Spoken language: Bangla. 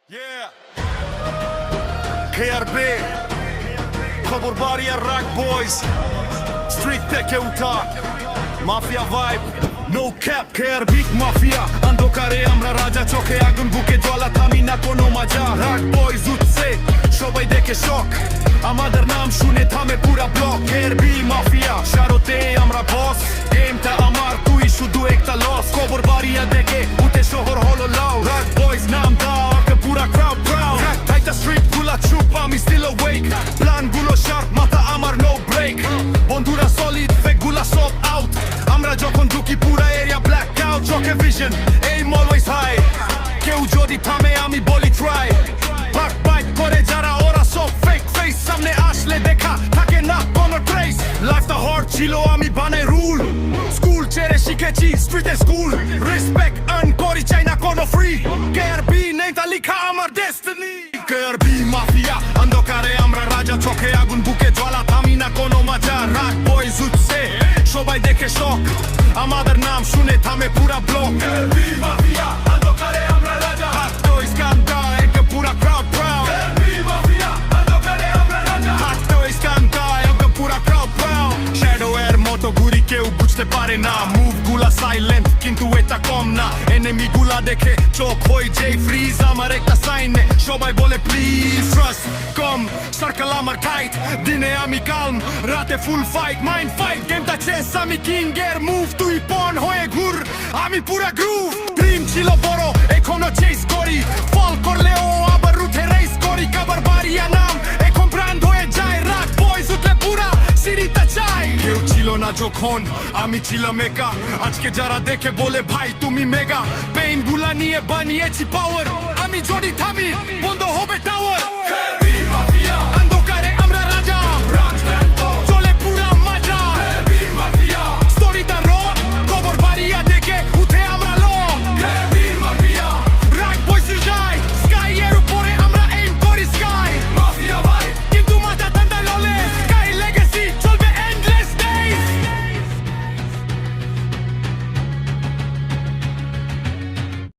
Yeah. KRB খবর বাড়িয়া রাগ বয়েজ স্ট্রিট থেকে উঠা mafia vibe no cap KRB mafia অন্ধকারে আমরা রাজা চোখে আগুন বুকে জ্বালা থামি না কোনো মজা রাগ বয়েজ উঠছে সবাই দেখে শক আমাদের নাম শুনে থামে পুরা ব্লক KRB মাফিয়া শারতে আমরা বস গেমটা আমার তুই শুধু একটা লস খবর বাড়িয়া দেখে উঠে শহর হলো লাউ রাগ বয়েজ নাম দাও পুরা ক্রাউড ক্রাউড টাইটা স্ট্রিট গুলা চুপ আমি স্টিল অ্যাওয়েক প্ল্যান গুলো শার্প মাথা আমার নো ব্রেক বন্ধুরা সলিড ফেক গুলা সব আউট আমরা যখন ঢুকি পুরা এরিয়া ব্ল্যাক আউট চোখে ভিশন এইম অলওয়েজ হাই কেউ যদি থামে আমি বলি ট্রাই বাক বাইক করে যারা ওরা সব ফেক ফেস সামনে আসলে দেখা থাকে না কোনো ট্রেস লাইফটা হার্ড ছিল আমি বানাই রুল স্কুল ছেড়ে শিখেছি স্ট্রিটে স্কুল রেসপেক্ট আর্ন করি চাই না কোনো ফ্রি KRB নেতা লিখা আমার ডেস্টিনি KRB মাফিয়া অন্ধকারে আমরা রাজা চোখে আগুন বুকে জ্বালা থামি না কোনো মজা রাগ বয়েজ উঠছে সবাই দেখে শক আমাদের নাম শুনে থামে পুরা ব্লক KRB মাফিয়া অন্ধকারে আমরা রাজা হাত তো ইস্কান্দা একে পুরা ক্রাউড ক্রাউড KRB মাফিয়া অন্ধকারে আমরা রাজা হাত তো ইস্কান্দা একে পুরা ক্রাউড ক্রাউড শ্যাডো এর মতো ঘুরি কেউ বুঝতে পারে না মুভ গুলা সাইলেন্ট কিন্তু এটা কম না এনিমি গুলা দেখে চোখ হয়ে যায় ফ্রিজ আমার একটা সাইনে সবাই বলে প্লিজ ট্রাস্ট কম সার্কেল আমার টাইট দিনে আমি কালম রাতে ফুল ফাইট মাইন্ড ফাইট গেমটা চেস আমি কিং এর মুভ তুই পন হয়ে ঘুর আমি পুরা গ্রুভ ড্রিম ছিল বড় এখনো চেস করি ফল করলেও আবার উঠে রেস করি কাবার বাড়িয়া নাম এখন ব্র্যান্ড হয়ে যায় রাগ বয়েজ উঠলে পুরা সিঁড়িতে চাই কেউ ছিল না যখন আমি ছিলাম একা আজকে যারা দেখে বলে ভাই তুমি মেগা পেইন গুলা নিয়ে বানিয়েছি পাওয়ার আমি যদি থামি